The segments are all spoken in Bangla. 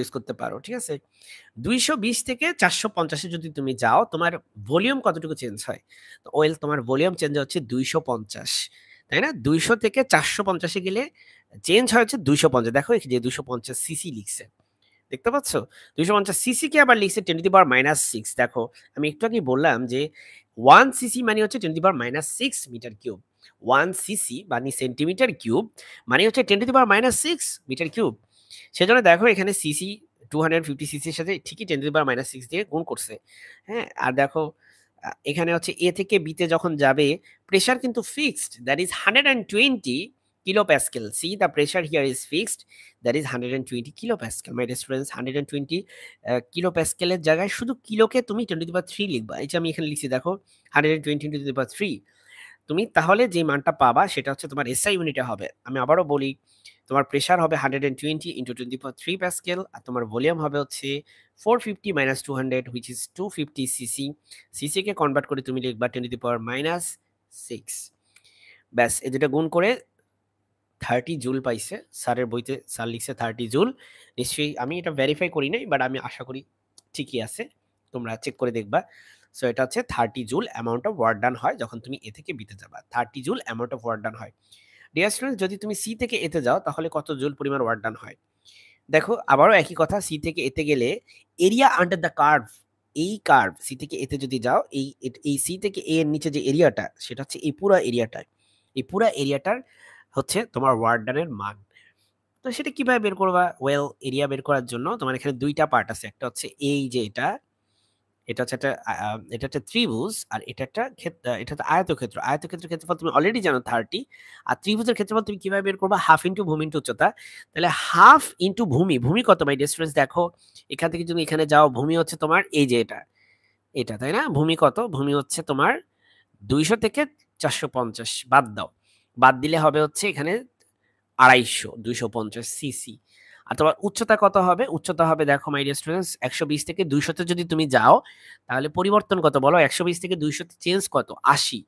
ইউজ করতে পারো, ঠিক আছে? ২২০ থেকে ৪৫০ এ যদি তুমি যাও, তোমার ভলিউম কতটুকু চেঞ্জ হয়? তো ওয়েল তোমার ভলিউম চেঞ্জ হচ্ছে ২৫০, তাই না? ২০০ থেকে ৪৫০ এ গেলে চেঞ্জ হয় হচ্ছে ২৫০। দেখো এই যে ২৫০ সিসি লিখছে। দেখতে পাচ্ছ? ২৫০ সিসি কে আবার লিখছে 10 টু দি পাওয়ার -6। দেখো আমি একটু আগেই বললাম যে 1 সিসি মানে হচ্ছে 10 to the power -6 metre cube. 1 cc মানে সেন্টিমিটার কিউব মানে হচ্ছে 10 to the power -6 metre cube. সেজন্য দেখো এখানে সিসি 250 সিসির সাথে ঠিকই 10 টু দি পাওয়ার -6 দিয়ে গুণ করছে। হ্যাঁ? আর দেখো এখানে হচ্ছে এ থেকে বি তে যখন যাবে প্রেশার কিন্তু fixed, that is 120 kilopascal. See, the pressure here is fixed, that is 120 kilopascal. My dear students, 120 kilopascal এর জায়গায় শুধু কিলোকে তুমি 10 to the power 3 লিখবা। এই যে আমি এখানে লিখছি দেখো 120 into the power 3। তুমি তাহলে যে মানটা পাবা সেটা হচ্ছে তোমার এসআই ইউনিটে হবে। আমি আবারও বলি, তোমার প্রেশার হবে 120 into 10 to the power 3 Pascal, আর তোমার ভলিউম হবে হচ্ছে 450 minus 200 which is 250 CC. CC K convert করে তুমি লিখবা 10 to the power -6। ব্যাস এই দুটো গুণ করে 30 জুল পাইছে। স্যারের বইতে স্যার লিখছে 30 জুল। নিশ্চয়ই আমি এটা ভেরিফাই করি নাই, বাট আমি আশা করি ঠিকই আছে। তোমরা চেক করে দেখবা। সো এটা হচ্ছে 30 joule amount of work done হয় যখন তুমি এ থেকে বিতে যাবা। 30 joule amount of work done হয়। ডিয়ার স্টুডেন্টস, যদি তুমি সি থেকে এতে যাও তাহলে কত জুল পরিমাণ ওয়ার্ক ডান হয়? দেখো আবারও একই কথা, সি থেকে এতে গেলে এরিয়া আন্ডার দ্য কার্ভ, এই কার্ভ সি থেকে এতে যদি যাও, এই সি থেকে এ এর নিচে যে এরিয়াটা সেটা হচ্ছে এই পুরা এরিয়াটা। এই পুরা এরিয়াটার হচ্ছে তোমার ওয়ার্ক ডানের মান। তো সেটা কিভাবে বের করবা? ওয়েল, এরিয়া বের করার জন্য তোমার এখানে দুইটা পার্ট আছে। একটা হচ্ছে এই যে এটা হচ্ছে একটা এটা একটা ত্রিভুজ, আর এটা একটা এটা হচ্ছে আয়তক্ষেত্র। আয়তক্ষেত্রের ক্ষেত্রফল তুমি অলরেডি জানো 30, আর ত্রিভুজের ক্ষেত্রফল তুমি কিভাবে বের করবা? হাফ ইন্টু ভূমি ইন্টু উচ্চতা। তাহলে হাফ ইন্টু ভূমি, ভূমি কত মাই ডিয়ার স্টুডেন্টস? দেখো এখান থেকে তুমি এখানে যাও, ভূমি হচ্ছে তোমার এই যে এটা তাই না? ভূমি কত? ভূমি হচ্ছে তোমার 200 থেকে 450 বাদ দাও। বাদ দিলে হবে হচ্ছে এখানে 250, 250 সিসি। আর তোমার উচ্চতা কত হবে? উচ্চতা হবে দেখো মাই ডিয়ার স্টুডেন্টস, 120 থেকে 200 তে যদি তুমি যাও তাহলে পরিবর্তন কত বলো? 120 থেকে 200 তে চেঞ্জ কত? 80,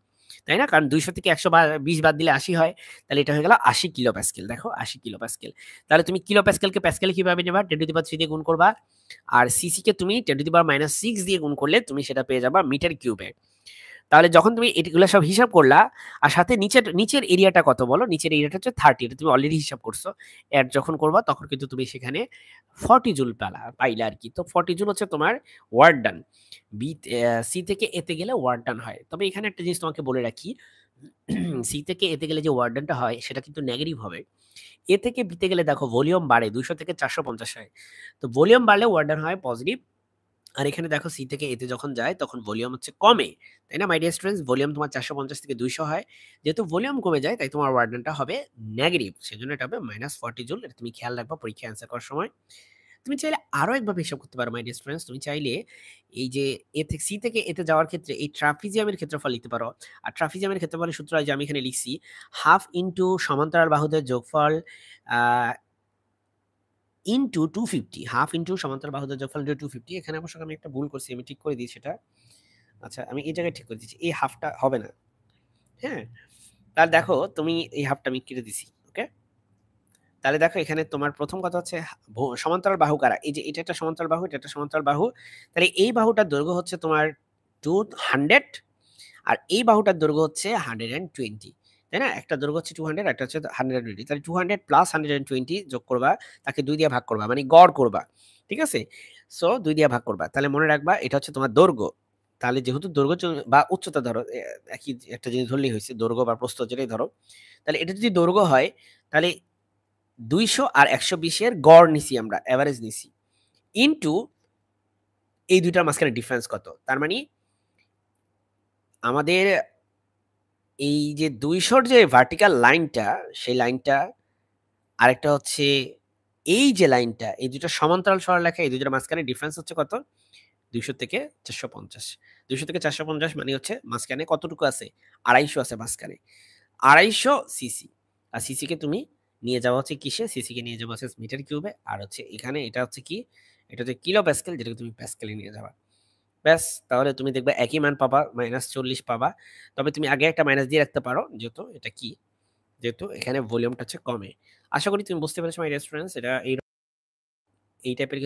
তাই না? কারণ 200 থেকে 120 বাদ দিলে 80 হয়। তাহলে এটা হয়ে গেল 80 কিলো প্যাসকেল। দেখো 80 কিলো প্যাসকেল। তাহলে তুমি কিলো প্যাসকেলকে প্যাসকেলে কিভাবে নেবা? 10 টু দি পাওয়ার 3 দিয়ে গুণ করবা। আর সিসি কে তুমি 10 টু দি পাওয়ার -6 দিয়ে গুণ করলে তুমি সেটা পেয়ে যাবা মিটার কিউবে। তাহলে যখন তুমি এগুলা সব হিসাব করলা, আর সাথে নিচের এরিয়াটা কত বলো? নিচের এরিয়াটা হচ্ছে 30, এটা তুমি অলরেডি হিসাব করছো। এড যখন করবা তখন কিন্তু তুমি সেখানে 40 জুল পাইলা আরকি। তো 40 জুল হচ্ছে তোমার ওয়ার্ক ডান। সি থেকে এতে গেলে ওয়ার্ক ডান হয়। তবে এখানে একটা জিনিস তোমাকে বলে রাখি, সি থেকে এতে গেলে যে ওয়ার্ক ডানটা হয় সেটা কিন্তু নেগেটিভ হবে। এ থেকে বিতে গেলে দেখো ভলিউম বাড়ে, 200 থেকে 450 হয়। তো ভলিউম বাড়লে ওয়ার্ক ডান হয় পজিটিভ। আর এখানে দেখো সি থেকে এতে যখন যায় তখন ভলিউম হচ্ছে কমে, তাই না মাই ডিয়ার স্টুডেন্টস? ভলিউম তোমার 450 থেকে 200 হয়। যেহেতু ভলিউম কমে যায় তাই তোমার ওয়ার্ক ডানটা হবে নেগেটিভ। সেজন্য এটা হবে -40 জুল। এটা তুমি খেয়াল রাখবা পরীক্ষা অ্যান্সার করার সময়। তুমি চাইলে আরো একভাবে হিসাব করতে পারো মাই ডিয়ার স্টুডেন্টস। তুমি চাইলে এই যে এ থেকে সি থেকে এতে যাওয়ার ক্ষেত্রে এই ট্রাপিজিয়ামের ক্ষেত্রফল লিখতে পারো। আর ট্রাপিজিয়ামের ক্ষেত্রফলের সূত্র যে আমি এখানে লিখছি, হাফ ইনটু সমান্তরাল বাহুদের যোগফল ইনটু 250, হাফ ইনটু সমান্তরাল বাহুদের যোগফল ইনটু 250। এখানে অবশ্য আমি একটা ভুল করছি, আমি ঠিক করে দিই সেটা। আচ্ছা আমি এই জায়গায় ঠিক করে দিচ্ছি, এই হাফটা হবে না। হ্যাঁ, তাহলে দেখো তুমি এই হাফটা আমি কেটে দিছি। ওকে, তাহলে দেখো এখানে তোমার প্রথম কথা হচ্ছে সমান্তরাল বাহু কারা? এই যে এটা একটা সমান্তরাল বাহু, এটা একটা সমান্তরাল বাহু। তাহলে এই বাহুটার দৈর্ঘ্য হচ্ছে তোমার 200, আর এই বাহুটার দৈর্ঘ্য হচ্ছে 120, তাই না? একটা দৈর্ঘ্য হচ্ছে 200, একটা হচ্ছে 120। তাহলে 200 প্লাস 120 যোগ করবা, তাকে 2 দিয়ে ভাগ করবা, মানে গড় করবা। ঠিক আছে? সো 2 দিয়ে ভাগ করবা। তাহলে মনে রাখবা এটা হচ্ছে তোমার দৈর্ঘ্য। তাহলে যেহেতু দৈর্ঘ্য বা উচ্চতা ধরো, একই একটা জিনিস ধরলেই হয়েছে, দৈর্ঘ্য বা প্রস্থ যেটাই ধরো। তাহলে এটা যদি দৈর্ঘ্য হয় তাহলে 200 আর 120 এর গড় নিছি, আমরা এভারেজ নিছি, ইনটু এই দুইটার মাঝখানে ডিফারেন্স কত। তার মানে আমাদের এই যে 200 যে ভার্টিক্যাল লাইনটা, সেই লাইনটা, আরেকটা হচ্ছে এই যে লাইনটা, এই দুটো সমান্তরাল সরলরেখা, এই দুটোর মাঝখানে ডিফারেন্স হচ্ছে কত? 200 থেকে 450। 200 থেকে 450 মানে হচ্ছে মাঝখানে কতটুকু আছে? 250 আছে মাঝখানে। 250 সিসি। আর সিসি কে তুমি নিয়ে যাওয়া হচ্ছে কিসে? সিসি কে নিয়ে যাওয়া হচ্ছে মিটার কিউবে। আর হচ্ছে এখানে এটা হচ্ছে কি? এটা হচ্ছে কিলো প্যাসকেল, যেটাকে তুমি প্যাসকেলে নিয়ে যাবা। ব্যাস, তাহলে তুমি দেখবে একই মান পাবা, -40 পাবা। তবে তুমি আগে একটা মাইনাস দিয়ে রাখতে পারো, যেহেতু এটা কি? যেহেতু এখানে ভলিউমটা হচ্ছে কমে। আশা করি তুমি বুঝতে পেরেছো মাই ডিয়ার স্টুডেন্টস। এটা এই এই টাইপের